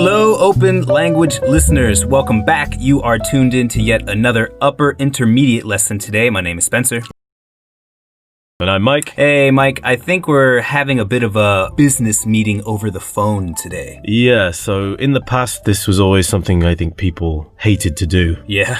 Hello, Open Language listeners. Welcome back. You are tuned in to yet another upper intermediate lesson today. My name is Spencer. And I'm Mike. Hey, Mike. I think we're having a bit of a business meeting over the phone today. Yeah, so in the past, this was always something I think people hated to do. Yeah.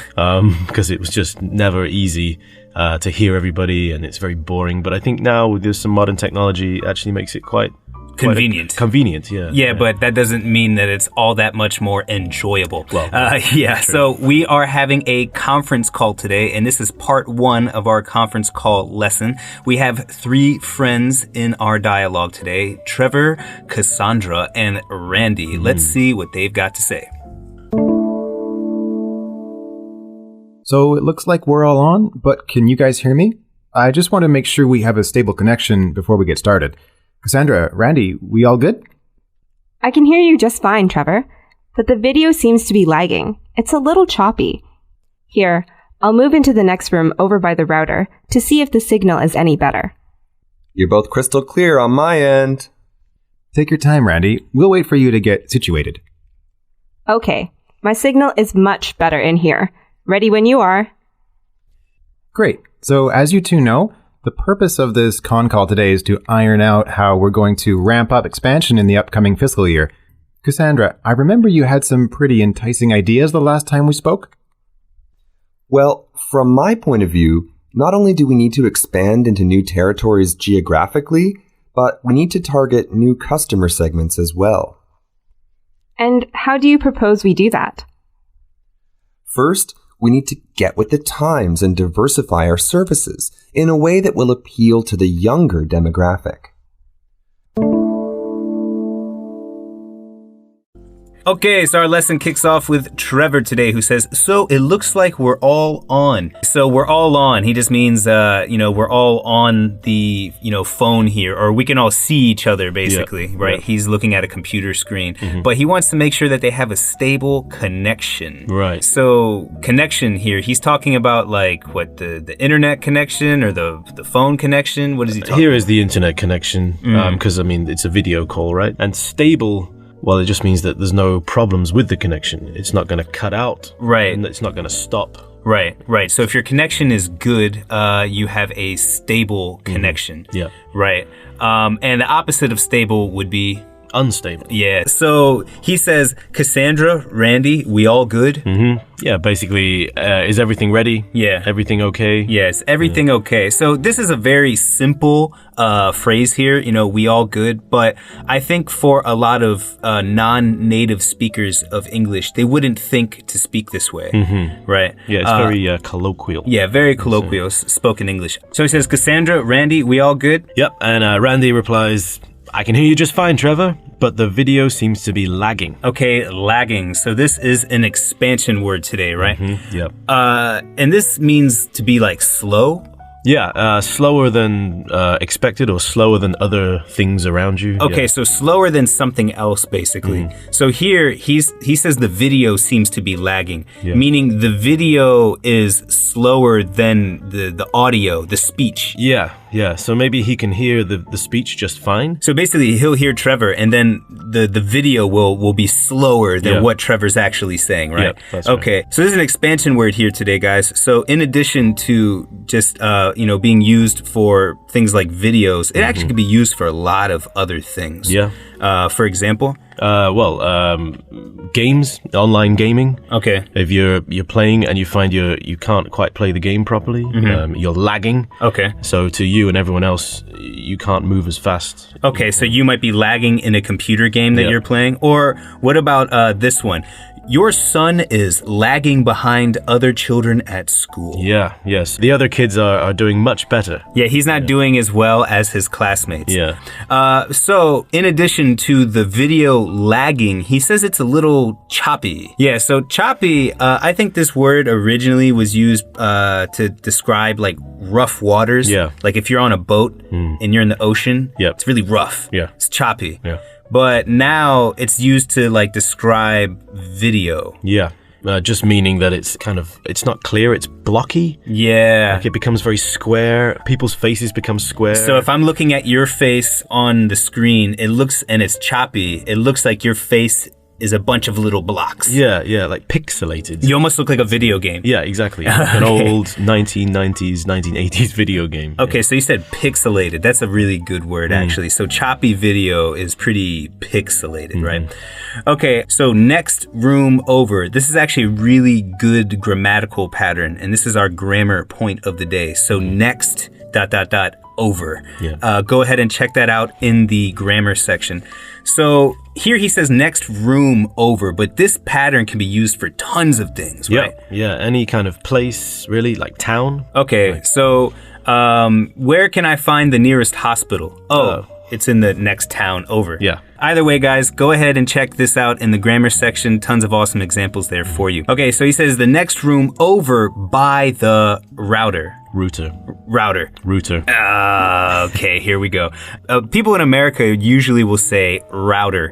Because it was just never easy to hear everybody, and it's very boring. But I think now, with some modern technology, it actually makes it quite convenient, yeah. Yeah, but that doesn't mean that it's all that much more enjoyable. Well, yeah, so we are having a conference call today, and this is part 1 of our conference call lesson. We have 3 friends in our dialogue today, Trevor, Cassandra, and Randy. Let's see what they've got to say. So it looks like we're all on, but can you guys hear me? I just want to make sure we have a stable connection before we get started. Cassandra, Randy, we all good? I can hear you just fine, Trevor, but the video seems to be lagging. It's a little choppy. Here, I'll move into the next room over by the router to see if the signal is any better. You're both crystal clear on my end. Take your time, Randy. We'll wait for you to get situated. Okay, my signal is much better in here. Ready when you are. Great. So as you two know, the purpose of this con call today is to iron out how we're going to ramp up expansion in the upcoming fiscal year. Cassandra, I remember you had some pretty enticing ideas the last time we spoke. Well, from my point of view, not only do we need to expand into new territories geographically, but we need to target new customer segments as well. And how do you propose we do that? First, we need to get with the times and diversify our services in a way that will appeal to the younger demographic. Okay, so our lesson kicks off with Trevor today, who says, so it looks like we're all on. So we're all on. He just means, we're all on the, phone here, or we can all see each other, basically, right? Yeah. He's looking at a computer screen, but he wants to make sure that they have a stable connection. Right. So connection here, he's talking about the internet connection or the phone connection? What is he talking about? Here is the internet connection, because, it's a video call, right? And stable... Well, it just means that there's no problems with the connection. It's not going to cut out. Right. And it's not going to stop. Right. So if your connection is good, you have a stable connection. Yeah. Right. And the opposite of stable would be... unstable. Yeah. So he says, Cassandra, Randy, we all good? Yeah, basically, is everything ready? Yeah. Everything okay? Yes, everything okay. So this is a very simple phrase here, we all good. But I think for a lot of non-native speakers of English, they wouldn't think to speak this way, right? Yeah, it's very colloquial. Yeah, very colloquial spoken English. So he says, Cassandra, Randy, we all good? Yep, and Randy replies... I can hear you just fine, Trevor, but the video seems to be lagging. Okay, lagging. So this is an expansion word today, right? Yep. And this means to be slow? Yeah, slower than expected or slower than other things around you. Okay, yeah. So slower than something else, basically. So here, he says the video seems to be lagging, meaning the video is slower than the audio, the speech. Yeah. So maybe he can hear the speech just fine. So basically, he'll hear Trevor, and then the video will be slower than what Trevor's actually saying, right? Yeah, that's okay, right. so there's an expansion word here today, guys. So in addition to just, being used for things like videos, it actually could be used for a lot of other things. Yeah. For example? Games, online gaming. Okay. If you're playing and you find you can't quite play the game properly, you're lagging. Okay. So to you and everyone else, you can't move as fast. Okay, so you might be lagging in a computer game that you're playing. Or what about this one? Your son is lagging behind other children at school. Yes. The other kids are doing much better. Yeah, he's not doing as well as his classmates. Yeah. So in addition to the video lagging, he says it's a little choppy. Yeah, so choppy, I think this word originally was used to describe rough waters. Yeah. Like if you're on a boat and you're in the ocean, it's really rough. Yeah. It's choppy. Yeah. But now it's used to describe video. Yeah. Just meaning that it's not clear, it's blocky. Yeah. It becomes very square. People's faces become square. So if I'm looking at your face on the screen, and it's choppy, it looks like your face is a bunch of little blocks. Yeah, like pixelated. You almost look like a video game. Yeah, exactly. Like an old 1990s, 1980s video game. Okay, so you said pixelated. That's a really good word, actually. So choppy video is pretty pixelated, right? Okay, so next room over. This is actually a really good grammatical pattern, and this is our grammar point of the day. So next ... over. Yeah. Go ahead and check that out in the grammar section. So here he says next room over, but this pattern can be used for tons of things, right? Yeah, any kind of place, really, like town. Okay, so where can I find the nearest hospital? It's in the next town over. Yeah. Either way, guys, go ahead and check this out in the grammar section. Tons of awesome examples there for you. Okay, so he says the next room over by the router. Router. Okay, here we go. People in America usually will say router,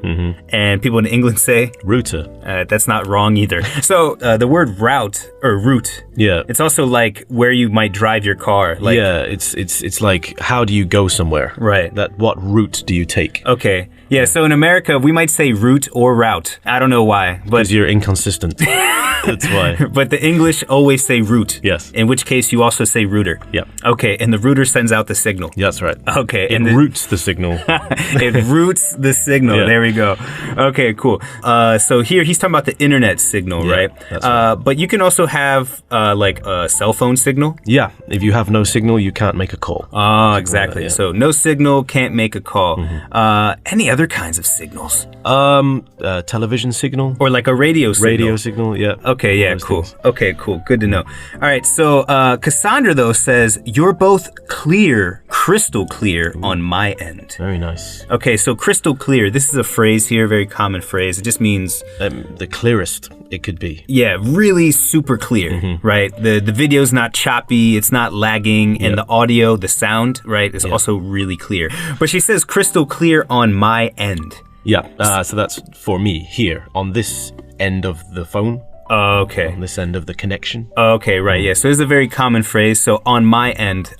and people in England say router. That's not wrong either. So the word route or route, it's also like where you might drive your car. Like, it's like how do you go somewhere? Right. What route do you take? Okay. Yeah, so in America, we might say route or route. I don't know why. Because you're inconsistent. That's why. But the English always say route. Yes. In which case, you also say router. Yeah. Okay, and the router sends out the signal. That's right. Okay. It routes the signal. It routes the signal. Yeah. There we go. Okay, cool. So here, he's talking about the internet signal, right? That's right. But you can also have like a cell phone signal. Yeah. If you have no signal, you can't make a call. Oh, exactly. Like that, So no signal, can't make a call. Any other kinds of signals? Television signal. Or like a radio signal. Radio signal, yeah. Okay, yeah, cool. Things. Okay, cool. Good to know. All right, so Cassandra, though, says, you're both clear, crystal clear on my end. Very nice. Okay, so crystal clear, this is a phrase here, very common phrase. It just means... the clearest it could be. Yeah, really super clear, right? The video's not choppy, it's not lagging, and the audio, the sound, right, is also really clear. But she says crystal clear on my end. Yeah, so that's for me here on this end of the phone. Okay. On this end of the connection. Okay, right, yeah. So this is a very common phrase. So on my end,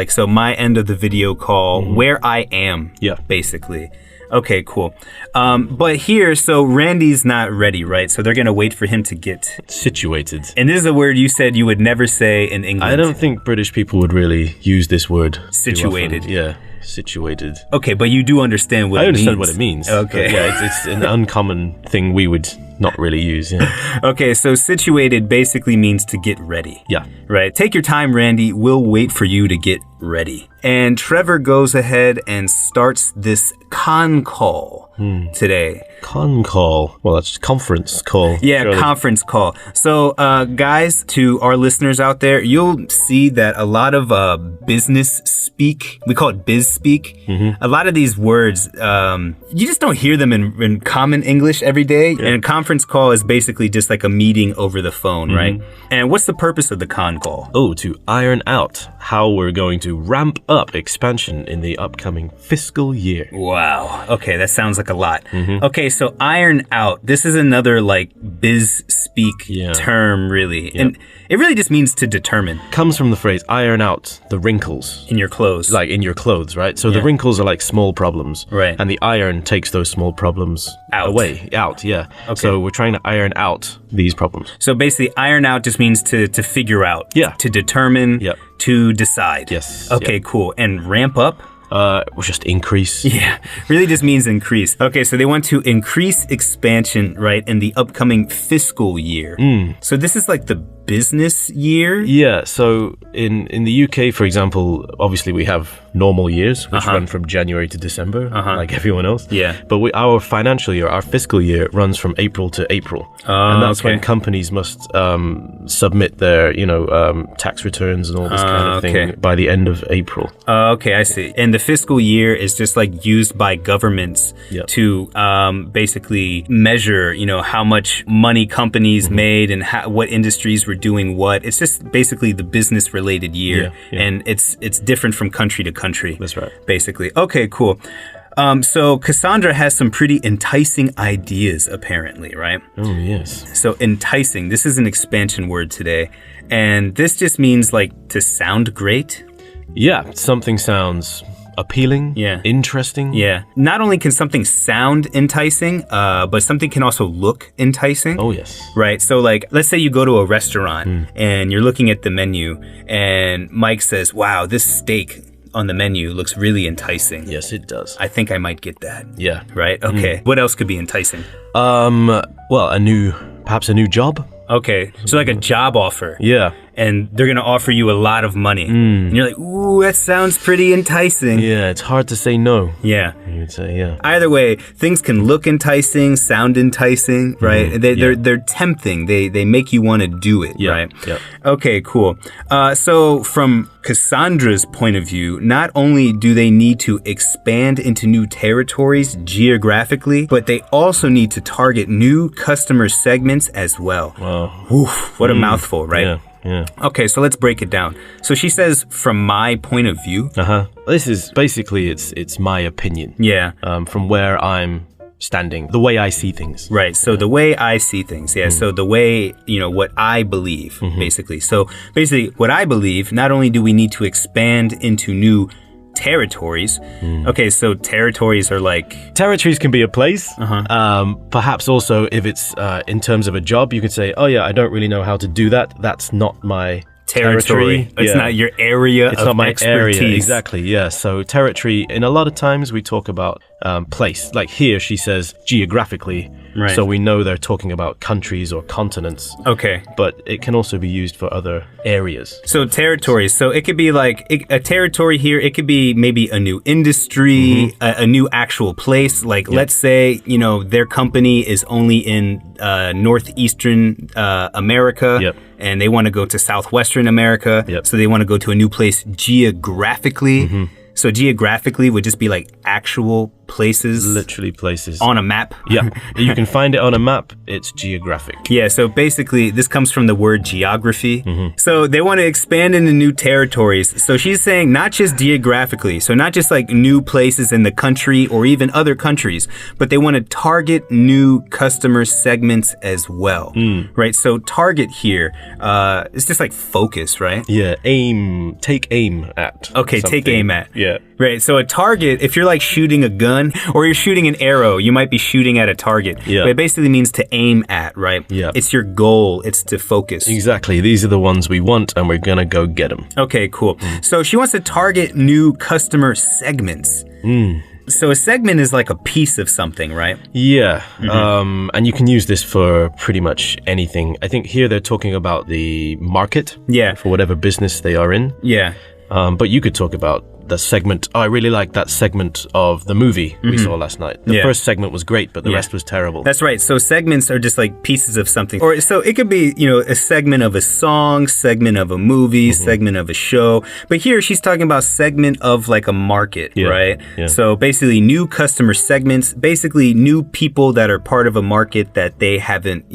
so my end of the video call, where I am, basically. Okay, cool. But here, so Randy's not ready, right? So they're going to wait for him to get... situated. And this is a word you said you would never say in English. I don't think British people would really use this word. Situated. Yeah. Situated. Okay, but you do understand what it means. I understand what it means. Okay. Yeah, it's an uncommon thing we would not really use. Yeah. Okay, so situated basically means to get ready. Yeah. Right. Take your time, Randy. We'll wait for you to get ready. And Trevor goes ahead and starts this con call today. Con call? Well, that's conference call. Yeah, surely. Conference call. So, guys, to our listeners out there, you'll see that a lot of business speak, we call it biz speak. A lot of these words, you just don't hear them in common English every day. Yeah. And a conference call is basically just like a meeting over the phone, right? And what's the purpose of the con call? Oh, to iron out how we're going to ramp up expansion in the upcoming fiscal year. Wow. Okay, that sounds like a lot. Okay, so iron out. This is another like biz speak term, really. Yep. And it really just means to determine. Comes from the phrase iron out the wrinkles. In your clothes. Like in your clothes, right? So the wrinkles are like small problems. Right. And the iron takes those small problems away. Out, yeah. Okay. So we're trying to iron out these problems. So basically iron out just means to figure out. Yeah. To determine. Yep. To decide. Yes. Okay, cool. And ramp up? We'll just increase. Yeah, really just means increase. Okay, so they want to increase expansion, right, in the upcoming fiscal year. So this is like the business year? Yeah, so in the UK, for example, obviously we have normal years, which run from January to December, like everyone else. Yeah. But our financial year, our fiscal year, runs from April to April. And that's when companies must submit their, tax returns and all this kind of thing by the end of April. Okay, I see. And the fiscal year is just like used by governments to basically measure, how much money companies made and what industries were doing what. It's just basically the business related year. And it's different from country to country. That's right. Basically. Okay, cool. So Cassandra has some pretty enticing ideas, apparently, right? Oh, yes. So enticing, this is an expansion word today. And this just means like to sound great. Yeah, something sounds appealing, Yeah. interesting. Yeah. Not only can something sound enticing, but something can also look enticing. Oh, yes. Right. So, like, let's say you go to a restaurant and you're looking at the menu, and Mike says, "Wow, this steak on the menu looks really enticing. Yes, it does. I think I might get that." Yeah. Right. Okay. What else could be enticing? Well, perhaps a new job. Okay. So, like a job offer. Yeah. And they're going to offer you a lot of money. And you're like, ooh, that sounds pretty enticing. Yeah, it's hard to say no. Yeah. You'd say, yeah. Either way, things can look enticing, sound enticing, right? They're tempting. They make you want to do it, right? Yeah. Okay, cool. So from Cassandra's point of view, not only do they need to expand into new territories geographically, but they also need to target new customer segments as well. Wow. Oof, what a mouthful, right? Yeah. Yeah. Okay, so let's break it down. So she says, from my point of view. This is basically it's my opinion. Yeah. From where I'm standing, the way I see things. Right. So the way I see things. Yeah. So the way, what I believe, basically. So basically, what I believe, not only do we need to expand into new territories. Okay, so territories are like... Territories can be a place. Perhaps also if it's in terms of a job, you could say, oh yeah, I don't really know how to do that. That's not my territory. It's not your area It's of not my expertise. area. Exactly, yeah. So territory, in a lot of times we talk about place. Like here she says geographically. Right. So we know they're talking about countries or continents. Okay. But it can also be used for other areas. So territories. So it could be like a territory here. It could be maybe a new industry, a new actual place. Like let's say, their company is only in northeastern America and they want to go to southwestern America. So they want to go to a new place geographically. So geographically would just be like actual places. Literally places. On a map. Yeah. You can find it on a map. It's geographic. Yeah. So basically this comes from the word geography. So they want to expand into new territories. So she's saying not just geographically. So not just like new places in the country or even other countries, but they want to target new customer segments as well. Right. So target here, it's just like focus, right? Yeah. Take aim at. Okay. Something. Take aim at. Yeah. Right. So a target, if you're like shooting a gun or you're shooting an arrow, you might be shooting at a target. Yeah. But it basically means to aim at, right? Yeah. It's your goal. It's to focus. Exactly. These are the ones we want and we're going to go get them. Okay, cool. So she wants to target new customer segments. So a segment is like a piece of something, right? Yeah. And you can use this for pretty much anything. I think here they're talking about the market. Yeah. For whatever business they are in. Yeah. But you could talk about the segment. I really like that segment of the movie we saw last night. The first segment was great, but the rest was terrible. That's right. So segments are just like pieces of something. Or so it could be, a segment of a song, segment of a movie, segment of a show. But here she's talking about segment of like a market, right? Yeah. So basically new customer segments, basically new people that are part of a market that they haven't,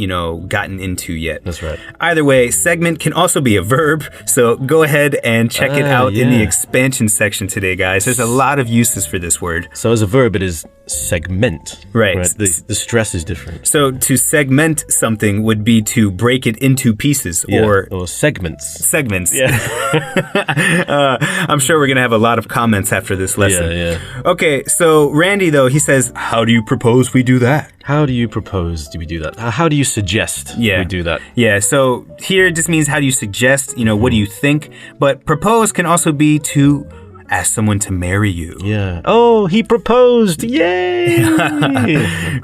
gotten into yet. That's right. Either way, segment can also be a verb. So go ahead and check it out in the expansion section today, guys. There's a lot of uses for this word. So as a verb, it is segment. Right. The stress is different. So to segment something would be to break it into pieces or segments. Segments. Yeah. I'm sure we're going to have a lot of comments after this lesson. Yeah. Okay, so Randy, though, he says, how do you propose we do that? How do you propose do we do that? How do you suggest we do that? Yeah, so here it just means how do you suggest, what do you think? But propose can also be to ask someone to marry you. Yeah. Oh, he proposed. Yay!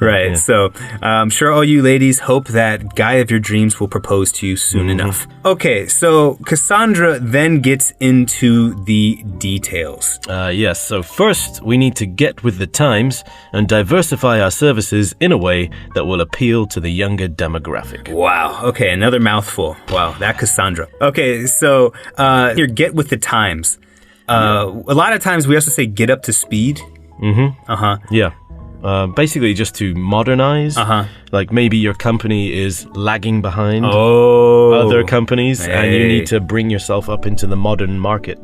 Right. Yeah. So I'm sure all you ladies hope that guy of your dreams will propose to you soon enough. Okay, so Cassandra then gets into the details. Yes. So first, we need to get with the times and diversify our services in a way that will appeal to the younger demographic. Wow. Okay, another mouthful. Wow, that Cassandra. Okay, so here, get with the times. A lot of times we also say get up to speed. Yeah. Basically just to modernize. Like maybe your company is lagging behind other companies and you need to bring yourself up into the modern market,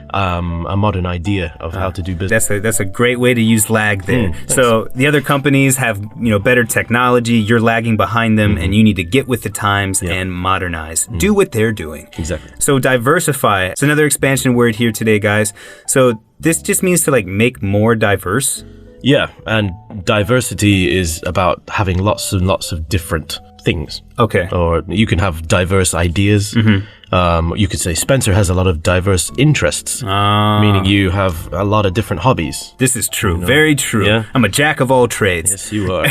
a modern idea of how to do business. That's a great way to use lag there. So the other companies have, better technology, you're lagging behind them and you need to get with the times and modernize. Do what they're doing. Exactly. So diversify. It's another expansion word here today, guys. So this just means to like make more diverse? Yeah, and diversity is about having lots and lots of different things. Okay. Or you can have diverse ideas. You could say Spencer has a lot of diverse interests, meaning you have a lot of different hobbies. This is true. Very true. Yeah. I'm a jack of all trades. Yes, you are.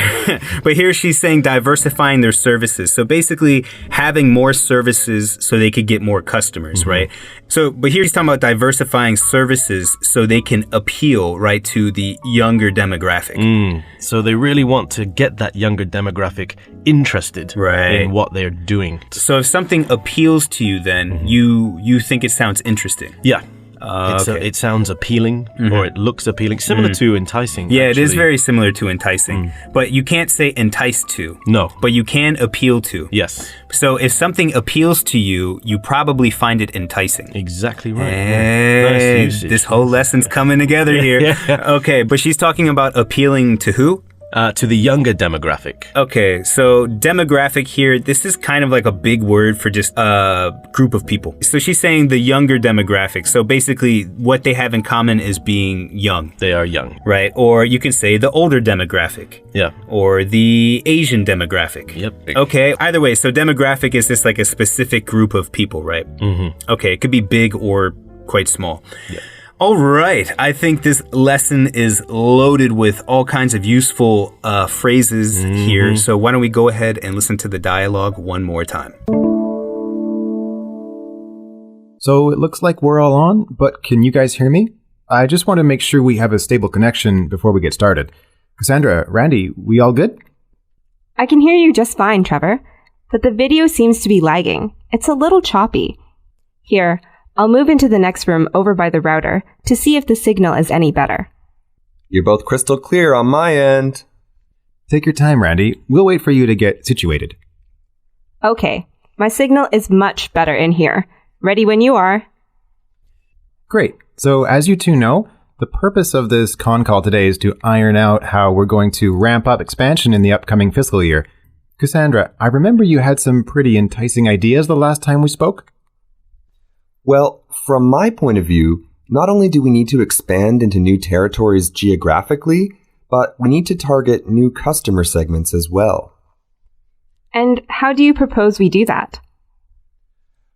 But here she's saying diversifying their services. So basically having more services so they could get more customers, right? So, but here he's talking about diversifying services so they can appeal, right, to the younger demographic. So they really want to get that younger demographic interested in what they're doing. So if something appeals to you, then you think it sounds interesting. Yeah. It sounds appealing, or it looks appealing, similar to enticing. Yeah, actually. it is very similar to enticing, but you can't say entice to. No. But you can appeal to. Yes. So if something appeals to you, you probably find it enticing. Exactly right. Hey, Nice usage. this whole lesson's coming together here. Okay, but she's talking about appealing to who? To the younger demographic. Okay, so demographic here, this is kind of like a big word for just a group of people. So she's saying the younger demographic. So basically what they have in common is being young. They are young. Right? Or you can say the older demographic. Yeah. Or the Asian demographic. Yep. Okay, either way, so demographic is just like a specific group of people, right? Okay, it could be big or quite small. Yeah. All right. I think this lesson is loaded with all kinds of useful phrases here. So why don't we go ahead and listen to the dialogue one more time. So it looks like we're all on, but can you guys hear me? I just want to make sure we have a stable connection before we get started. Cassandra, Randy, we all good? I can hear you just fine, Trevor, but the video seems to be lagging. It's a little choppy. Here, I'll move into the next room over by the router to see if the signal is any better. You're both crystal clear on my end. Take your time, Randy. We'll wait for you to get situated. Okay, my signal is much better in here. Ready when you are. Great. So as you two know, the purpose of this con call today is to iron out how we're going to ramp up expansion in the upcoming fiscal year. Cassandra, I remember you had some pretty enticing ideas the last time we spoke. Well, from my point of view, not only do we need to expand into new territories geographically, but we need to target new customer segments as well. And how do you propose we do that?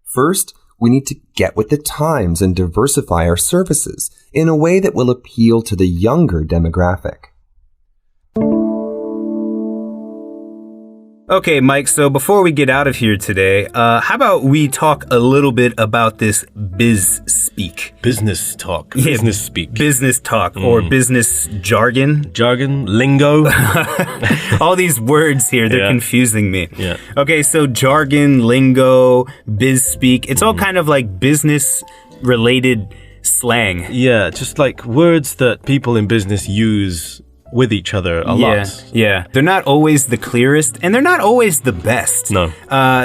First, we need to get with the times and diversify our services in a way that will appeal to the younger demographic. Okay, Mike, so before we get out of here today, how about we talk a little bit about this biz speak? Business talk. Yeah, business speak. Business talk or business jargon. Jargon, lingo. All these words here, they're confusing me. Yeah. Okay, so jargon, lingo, biz speak, it's all kind of like business related slang. Yeah, just like words that people in business use with each other a lot. Yeah. They're not always the clearest and they're not always the best. No.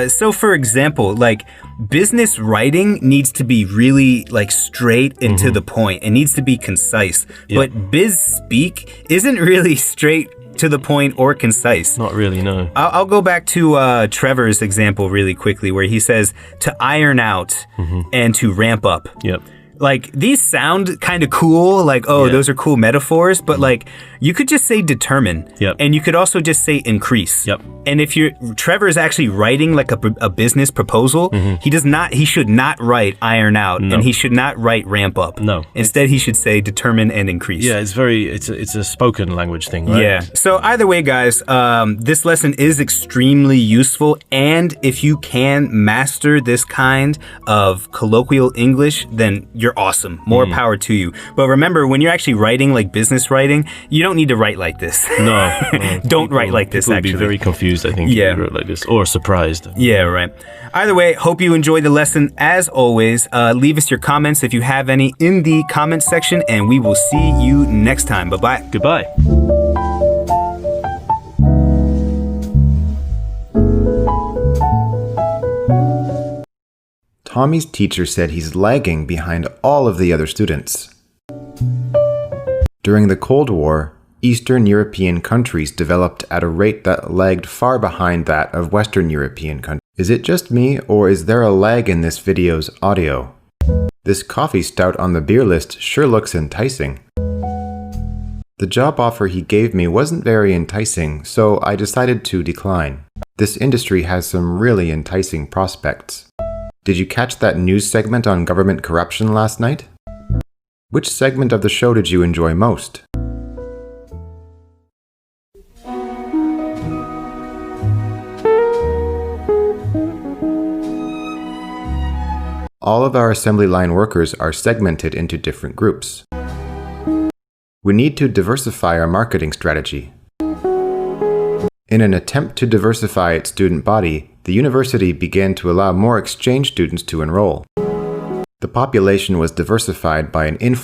So for example, like business writing needs to be really like straight and to the point. It needs to be concise. But biz speak isn't really straight to the point or concise. Not really, no. I'll go back to Trevor's example really quickly where he says to iron out and to ramp up. Yep. Like, these sound kind of cool, like, those are cool metaphors, but like, you could just say determine. Yep. And you could also just say increase. Yep. And if Trevor is actually writing like a business proposal, he should not write iron out, and he should not write ramp up. No. Instead, he should say determine and increase. Yeah, it's a spoken language thing, right? Yeah. So either way, guys, this lesson is extremely useful, and if you can master this kind of colloquial English, then you're awesome. More power to you. But remember, when you're actually writing like business writing, you don't need to write like this. No. Don't write like this, People actually. would be very confused, I think, if you wrote like this, or surprised. Yeah, right. Either way, hope you enjoyed the lesson. As always, leave us your comments if you have any in the comments section, and we will see you next time. Bye-bye. Goodbye. Tommy's teacher said he's lagging behind all of the other students. During the Cold War, Eastern European countries developed at a rate that lagged far behind that of Western European countries. Is it just me, or is there a lag in this video's audio? This coffee stout on the beer list sure looks enticing. The job offer he gave me wasn't very enticing, so I decided to decline. This industry has some really enticing prospects. Did you catch that news segment on government corruption last night? Which segment of the show did you enjoy most? All of our assembly line workers are segmented into different groups. We need to diversify our marketing strategy. In an attempt to diversify its student body, the university began to allow more exchange students to enroll. The population was diversified by an influx